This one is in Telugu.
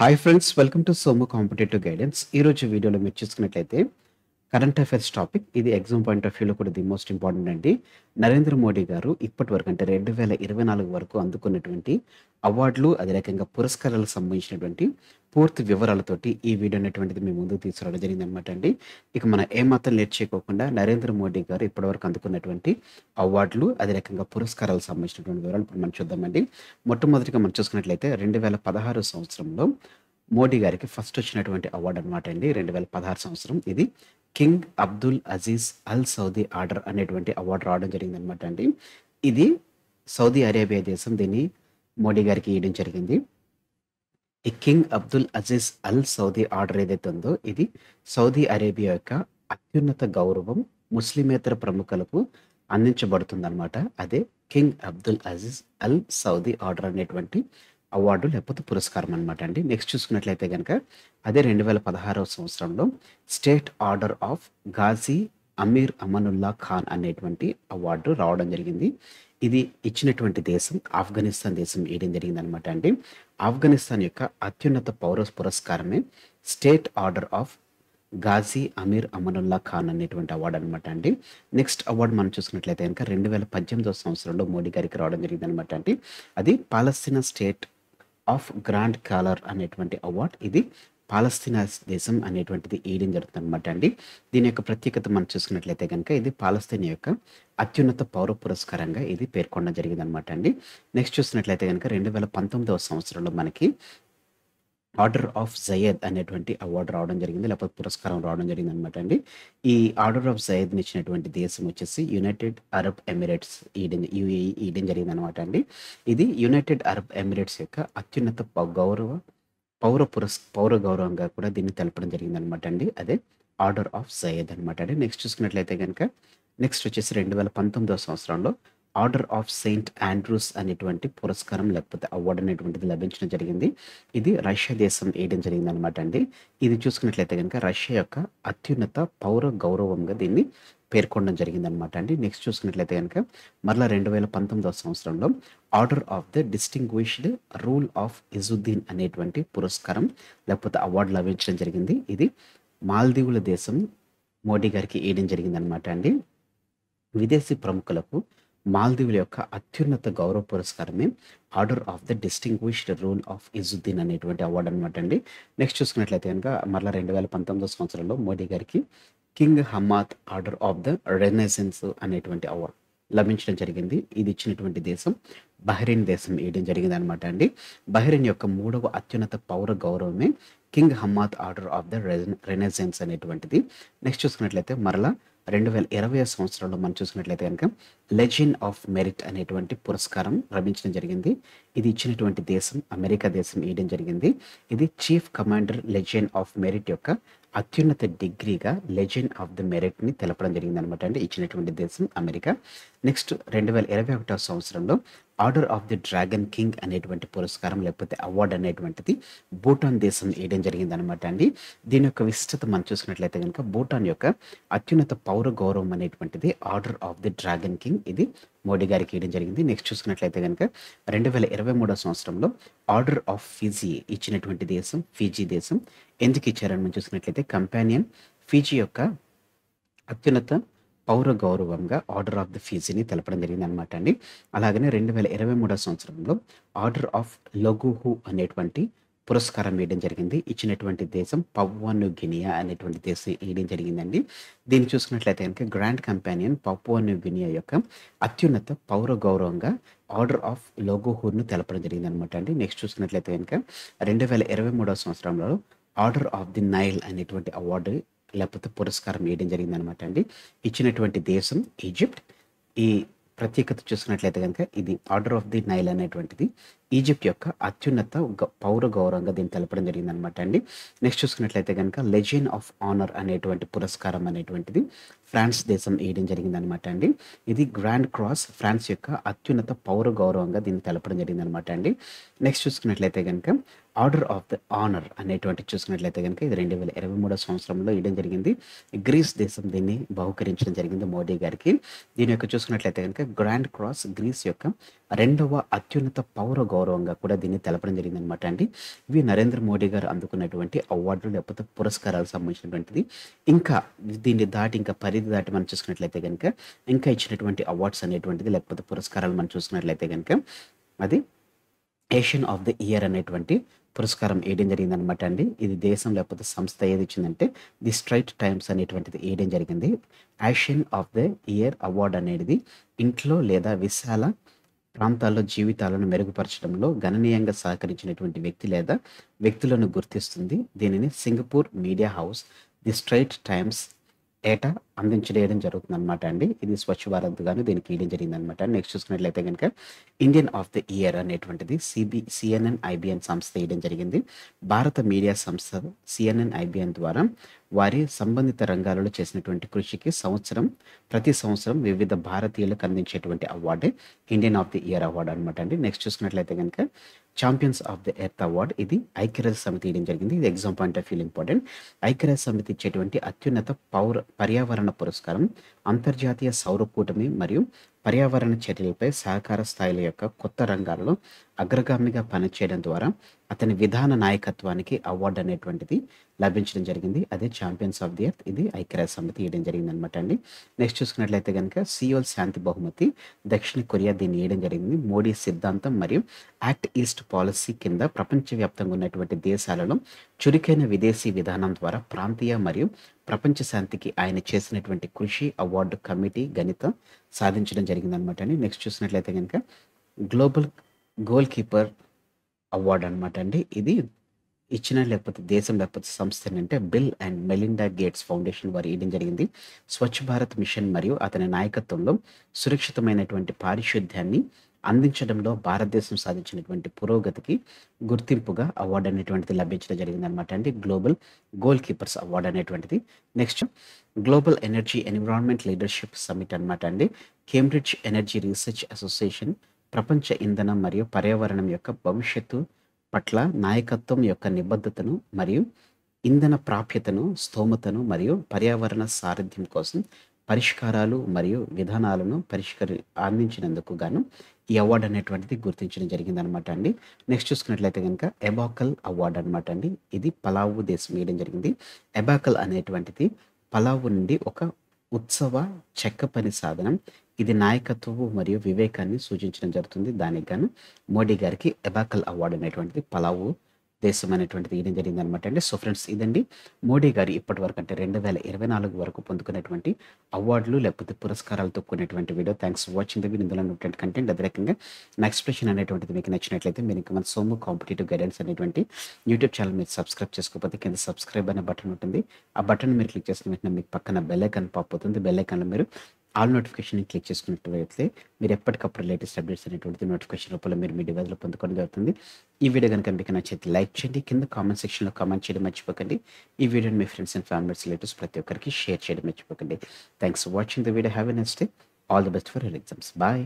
Hi friends, welcome to Somu competitive guidance. ఈరోజు వీడియోలో మీరు చూసుకున్నట్లయితే కరెంట్ అఫైర్స్ టాపిక్. ఇది ఎగ్జామ్ పాయింట్ ఆఫ్ వ్యూలో కూడా ది మోస్ట్ ఇంపార్టెంట్ అండి. నరేంద్ర మోడీ గారు ఇప్పటి వరకు అంటే 2024 వరకు అందుకున్నటువంటి అవార్డులు, అదే రకంగా పురస్కారాలకు సంబంధించినటువంటి పూర్తి వివరాలతోటి ఈ వీడియో అనేటువంటిది మేము ముందుకు తీసుకురావడం జరిగింది అనమాట అండి. ఇక మనం ఏమాత్రం లేట్ చేయకోకుండా నరేంద్ర మోడీ గారు ఇప్పటివరకు అందుకున్నటువంటి అవార్డులు, అదే రకంగా పురస్కారాలకు సంబంధించినటువంటి వివరాలు ఇప్పుడు మనం చూద్దామండి. మొట్టమొదటిగా మనం చూసుకున్నట్లయితే 2016 సంవత్సరంలో మోడీ గారికి ఫస్ట్ వచ్చినటువంటి అవార్డు అనమాట అండి. 2016 సంవత్సరం ఇది కింగ్ అబ్దుల్ అజీజ్ అల్ సౌదీ ఆర్డర్ అనేటువంటి అవార్డు రావడం జరిగింది అనమాట అండి. ఇది సౌదీ అరేబియా దేశం దీన్ని మోడీ గారికి ఇవ్వడం జరిగింది. ఈ కింగ్ అబ్దుల్ అజీజ్ అల్ సౌదీ ఆర్డర్ ఏదైతే ఉందో ఇది సౌదీ అరేబియా యొక్క అత్యున్నత గౌరవం ముస్లిమేతర ప్రముఖులకు అందించబడుతుంది అనమాట. అదే కింగ్ అబ్దుల్ అజీజ్ అల్ సౌదీ ఆర్డర్ అనేటువంటి అవార్డు లేకపోతే పురస్కారం అనమాట అండి. నెక్స్ట్ చూసుకున్నట్లయితే కనుక అదే 2016 సంవత్సరంలో state order of Ghazi Amir Amanullah Khan అనేటువంటి అవార్డు రావడం జరిగింది. ఇది ఇచ్చినటువంటి దేశం ఆఫ్ఘనిస్తాన్ దేశం ఇవ్వడం జరిగింది అనమాట అండి. ఆఫ్ఘనిస్తాన్ యొక్క అత్యున్నత పౌర పురస్కారమే State order of Ghazi Amir Amanullah Khan అనేటువంటి అవార్డు అనమాట అండి. నెక్స్ట్ అవార్డు మనం చూసుకున్నట్లయితే కనుక 2018 సంవత్సరంలో మోడీ గారికి రావడం జరిగింది అనమాట అండి. అది పాలస్తీనా స్టేట్ ఆఫ్ గ్రాండ్ కాలర్ అనేటువంటి అవార్డ్. ఇది పాలస్తీనా దేశం అనేటువంటిది ఇవ్వడం జరుగుతుంది అనమాట అండి. దీని యొక్క ప్రత్యేకత మనం చూసుకున్నట్లయితే కనుక ఇది పాలస్తీనా యొక్క అత్యున్నత పౌర పురస్కారంగా ఇది పేర్కొనడం జరిగింది అనమాట అండి. నెక్స్ట్ చూసినట్లయితే కనుక 2019 సంవత్సరంలో మనకి ఆర్డర్ ఆఫ్ జయద్ అనేటువంటి అవార్డు రావడం జరిగింది, లేకపోతే పురస్కారం రావడం జరిగింది అనమాట అండి. ఈ ఆర్డర్ ఆఫ్ జయద్ని ఇచ్చినటువంటి దేశం వచ్చేసి యునైటెడ్ అరబ్ ఎమిరేట్స్ యుఏఈ ఇవ్వడం జరిగింది అనమాట అండి. ఇది యునైటెడ్ అరబ్ ఎమిరేట్స్ యొక్క అత్యున్నత పౌర గౌరవంగా కూడా దీన్ని తెలపడం జరిగింది అనమాట అండి. అదే ఆర్డర్ ఆఫ్ జయద్ అనమాట అండి. నెక్స్ట్ చూసుకున్నట్లయితే కనుక నెక్స్ట్ వచ్చేసి 2019 సంవత్సరంలో ఆర్డర్ ఆఫ్ సెయింట్ ఆండ్రూస్ అనేటువంటి పురస్కారం లేకపోతే అవార్డు అనేటువంటిది లభించడం జరిగింది. ఇది రష్యా దేశం వేయడం జరిగింది అనమాట అండి. ఇది చూసుకున్నట్లయితే కనుక రష్యా యొక్క అత్యున్నత పౌర గౌరవంగా దీన్ని పేర్కొనడం జరిగింది అనమాట అండి. నెక్స్ట్ చూసుకున్నట్లయితే కనుక మరలా 2019 సంవత్సరంలో Order of the Distinguished Rule of Izzuddin అనేటువంటి పురస్కారం లేకపోతే అవార్డు లభించడం జరిగింది. ఇది మాల్దీవుల దేశం మోడీ గారికి వేయడం జరిగింది అనమాట అండి. విదేశీ ప్రముఖులకు మాల్దీవుల యొక్క అత్యున్నత గౌరవ పురస్కారమే Order of the Distinguished Rule of Izzuddin అనేటువంటి అవార్డు అనమాట అండి. నెక్స్ట్ చూసుకున్నట్లయితే కనుక మరలా 2019 సంవత్సరంలో మోడీ గారికి king Hamad Order of the renaissance అనేటువంటి అవార్డు లభించడం జరిగింది. ఇది ఇచ్చినటువంటి దేశం బహ్రెయిన్ దేశం వేయడం జరిగింది అనమాట అండి. బహ్రెయిన్ యొక్క 3వ అత్యున్నత పౌర గౌరవమే King Hamad Order of the Renaissance అనేటువంటిది. నెక్స్ట్ చూసుకున్నట్లయితే మరలా 2020 సంవత్సరంలో మనం చూసుకున్నట్లయితే కనుక లెజెండ్ ఆఫ్ మెరిట్ అనేటువంటి పురస్కారం లభించడం జరిగింది. ఇది ఇచ్చినటువంటి దేశం అమెరికా దేశం వేయడం జరిగింది. ఇది chief commander legend of merit యొక్క అత్యున్నత డిగ్రీగా లెజెండ్ ఆఫ్ ద మెరిట్ని తెలపడం జరిగింది అనమాట అండి. ఇచ్చినటువంటి దేశం అమెరికా. నెక్స్ట్ 2021 సంవత్సరంలో Order of the dragon king అనేటువంటి పురస్కారం లేకపోతే అవార్డు అనేటువంటిది భూటాన్ దేశం వేయడం జరిగింది అనమాట అండి. దీని యొక్క విశిష్టత మనం చూసుకున్నట్లయితే కనుక భూటాన్ యొక్క అత్యున్నత పౌర గౌరవం అనేటువంటిది order of the dragon king ఇది మోడీ గారికి ఇవ్వడం జరిగింది. నెక్స్ట్ చూసుకున్నట్లయితే కనుక 2023 సంవత్సరంలో ఆర్డర్ ఆఫ్ ఫిజీ ఇచ్చినటువంటి దేశం ఫిజీ దేశం. ఎందుకు ఇచ్చారని మనం చూసుకున్నట్లయితే కంపానియన్ ఫిజీ యొక్క అత్యున్నత పౌర గౌరవంగా ఆర్డర్ ఆఫ్ ది ఫిజీని తెలపడం జరిగింది అనమాట అండి. అలాగనే 2023 సంవత్సరంలో ఆర్డర్ ఆఫ్ లఘుహు అనేటువంటి పురస్కారం వేయడం జరిగింది. ఇచ్చినటువంటి దేశం పపువా న్యూ గినియా అనేటువంటి దేశం వేయడం జరిగిందండి. దీన్ని చూసుకున్నట్లయితే కనుక grand companion Papua new Guinea యొక్క అత్యున్నత పౌర గౌరవంగా ఆర్డర్ ఆఫ్ లఘుహును తెలపడం జరిగింది అనమాట అండి. నెక్స్ట్ చూసుకున్నట్లయితే కనుక 2023 సంవత్సరంలో ఆర్డర్ ఆఫ్ ది నైల్ అనేటువంటి అవార్డు లేకపోతే పురస్కారం వేయడం జరిగింది అనమాట అండి. ఇచ్చినటువంటి దేశం ఈజిప్ట్. ఈ ప్రత్యేకత చూసుకున్నట్లయితే కనుక ఇది ఆర్డర్ ఆఫ్ ది నైల్ అనేటువంటిది ఈజిప్ట్ యొక్క అత్యున్నత పౌర గౌరవంగా దీన్ని తెలపడం జరిగింది అనమాట అండి. నెక్స్ట్ చూసుకున్నట్లయితే కనుక లెజెండ్ ఆఫ్ ఆనర్ అనేటువంటి పురస్కారం అనేటువంటిది ఫ్రాన్స్ దేశం వేయడం జరిగింది అనమాట అండి. ఇది గ్రాండ్ క్రాస్ ఫ్రాన్స్ యొక్క అత్యున్నత పౌర గౌరవంగా దీన్ని తెలపడం జరిగింది అనమాట అండి. నెక్స్ట్ చూసుకున్నట్లయితే కనుక ఆర్డర్ ఆఫ్ ద ఆనర్ అనేటువంటి చూసుకున్నట్లయితే కనుక ఇది 2023 సంవత్సరంలో ఇవ్వడం జరిగింది. గ్రీస్ దేశం దీన్ని బహుకరించడం జరిగింది మోడీ గారికి. దీని యొక్క చూసుకున్నట్లయితే కనుక గ్రాండ్ క్రాస్ గ్రీస్ యొక్క రెండవ అత్యున్నత పౌర గౌరవంగా కూడా దీన్ని తెలపడం జరిగిందనమాట అండి. ఇవి నరేంద్ర మోడీ గారు అందుకున్నటువంటి అవార్డులు లేకపోతే పురస్కారాలకు సంబంధించినటువంటిది. ఇంకా దీన్ని దాటి ఇంకా పరిధి దాటి మనం చూసుకున్నట్లయితే గనుక ఇంకా ఇచ్చినటువంటి అవార్డ్స్ అనేటువంటిది లేకపోతే పురస్కారాలు మనం చూసుకున్నట్లయితే గనుక అది ఏషియన్ ఆఫ్ ద ఇయర్ అనేటువంటి పురస్కారం వేయడం జరిగిందనమాట అండి. ఇది దేశం లేకపోతే సంస్థ ఏది ఇచ్చిందంటే ది స్ట్రైట్ టైమ్స్ అనేటువంటిది వేయడం జరిగింది. Asian of the year award అనేది ఇంట్లో లేదా విశాల ప్రాంతాల్లో జీవితాలను మెరుగుపరచడంలో గణనీయంగా సహకరించినటువంటి వ్యక్తి లేదా వ్యక్తులను గుర్తిస్తుంది. దీనిని Singapore media house the straight times ఏటా అందించడం జరుగుతుందనమాట అండి. ఇది స్వచ్ఛ భారత్ గాను దీనికి ఇవ్వడం జరిగిందనమాట. నెక్స్ట్ చూసుకున్నట్లయితే కనుక ఇండియన్ ఆఫ్ ద ఇయర్ అనేటువంటిది సిఎన్ఎన్ ఐబిఎన్ సంస్థ ఇవ్వడం జరిగింది. భారత మీడియా సంస్థ సిఎన్ఎన్ ఐబిఎన్ ద్వారా వారి సంబంధిత రంగాలలో చేసినటువంటి కృషికి ప్రతి సంవత్సరం వివిధ భారతీయులకు అందించేటువంటి అవార్డే Indian of the Year award అనమాట అండి. నెక్స్ట్ చూసుకున్నట్లయితే కనుక Champions of the Earth award ఇది ఐక్యరాజ్య సమితి ఇవ్వడం జరిగింది. ఇది exam point of view important. ఐక్యరాజ్య సమితి ఇచ్చేటువంటి అత్యున్నత పర్యావరణ పురస్కారం అంతర్జాతీయ సౌర కూటమి మరియు పర్యావరణ చర్యలపై సహకార స్థాయిల యొక్క కొత్త రంగాలలో అగ్రగామిగా పనిచేయడం ద్వారా అతని విధాన నాయకత్వానికి అవార్డు అనేటువంటిది లభించడం జరిగింది. అదే ఛాంపియన్స్ ఆఫ్ ది ఎర్త్ ఇది ఐక్యరాజ్య సమితి ఇవ్వడం జరిగింది అనమాట అండి. నెక్స్ట్ చూసుకున్నట్లయితే కనుక సియోల్ శాంతి బహుమతి దక్షిణ కొరియా దీన్ని ఇవ్వడం జరిగింది. మోడీ సిద్ధాంతం మరియు యాక్ట్ ఈస్ట్ పాలసీ కింద ప్రపంచవ్యాప్తంగా ఉన్నటువంటి దేశాలలో చురుకైన విదేశీ విధానం ద్వారా ప్రాంతీయ మరియు ప్రపంచ శాంతికి ఆయన చేసినటువంటి కృషి అవార్డు కమిటీ సాధించడం జరిగిందనమాట అండి. నెక్స్ట్ చూసినట్లయితే కనుక గ్లోబల్ గోల్ కీపర్ అవార్డు అనమాట అండి. ఇది ఇచ్చిన లేకపోతే దేశం లేకపోతే సంస్థ అంటే bill and Melinda gates foundation వారు ఇవ్వడం జరిగింది. స్వచ్ఛ భారత్ మిషన్ మరియు అతని నాయకత్వంలో సురక్షితమైనటువంటి పారిశుద్ధ్యాన్ని అందించడంలో భారతదేశం సాధించినటువంటి పురోగతికి గుర్తింపుగా అవార్డు అనేటువంటిది లభించడం జరిగింది అనమాట అండి. గ్లోబల్ గోల్ కీపర్స్ అవార్డు అనేటువంటిది. Next global energy environment leadership summit అనమాట అండి. కేంబ్రిడ్జ్ ఎనర్జీ రీసెర్చ్ అసోసియేషన్ ప్రపంచ ఇంధనం మరియు పర్యావరణం యొక్క భవిష్యత్తు పట్ల నాయకత్వం యొక్క నిబద్ధతను మరియు ఇంధన ప్రాప్యతను స్తోమతను మరియు పర్యావరణ సారథ్యం కోసం పరిష్కారాలు మరియు విధానాలను అందించినందుకు గాను ఈ అవార్డు అనేటువంటిది గుర్తించడం జరిగింది అనమాట అండి. నెక్స్ట్ చూసుకున్నట్లయితే కనుక ఎబాకల్ అవార్డు అనమాట అండి. ఇది పలావు దేశం ఇవ్వడం జరిగింది. ఎబాకల్ అనేటువంటిది పలావు నుండి ఒక ఉత్సవ చెక్క పని సాధనం. ఇది నాయకత్వము మరియు వివేకాన్ని సూచించడం జరుగుతుంది. దానికి గాను మోడీ గారికి ఎబాకల్ అవార్డు అనేటువంటిది పలావు దేశం అనేటువంటిది ఇవ్వడం జరిగింది అనమాట అండి. సో ఫ్రెండ్స్ ఇదండి మోడీ గారు ఇప్పటి వరకు అంటే 2024 వరకు పొందుకున్నటువంటి అవార్డులు లేకపోతే పురస్కారాలతో కూడినటువంటి video. Thanks for watching the video. ఇందులో ఉన్నటువంటి కంటెంట్ అదే రకంగా నా ఎక్స్ప్రెషన్ అనేటువంటిది మీకు నచ్చినట్లయితే మీరు ఇంకా మన సోము కాంపిటేటివ్ గైడెన్స్ అనేటువంటి యూట్యూబ్ ఛానల్ మీరు సబ్స్క్రైబ్ చేసుకోకపోతే కింద సబ్స్క్రైబ్ అనే బటన్ ఉంటుంది. ఆ బటన్ మీరు క్లిక్ చేసిన వెంటనే మీకు పక్కన బెల్ ఐకాన్ పాప్ అవుతుంది. బెల్ ఐకాన్లో మీరు ఆల్ నోటిఫికేషన్ క్లిక్ చేసుకున్నట్లయితే మీరు ఎప్పటికప్పుడు లేటెస్ట్ అప్డేట్స్ అనేటువంటి నోటిఫికేషన్ రూపంలో మీరు మీ డివైస్లో పొందుకోవడం జరుగుతుంది. ఈ వీడియో కనుక మీకు నచ్చితే లైక్ చేయండి. కింద కామెంట్ సెక్షన్లో కామెంట్ చేయడం మర్చిపోకండి. ఈ వీడియోని మీ ఫ్రెండ్స్ అండ్ ఫ్యామిలీస్ రిలేటివ్స్ ప్రతి ఒక్కరికి షేర్ చేయడం మర్చిపోకండి. Thanks for watching the video. Have a nice day. All the best for your exams. Bye.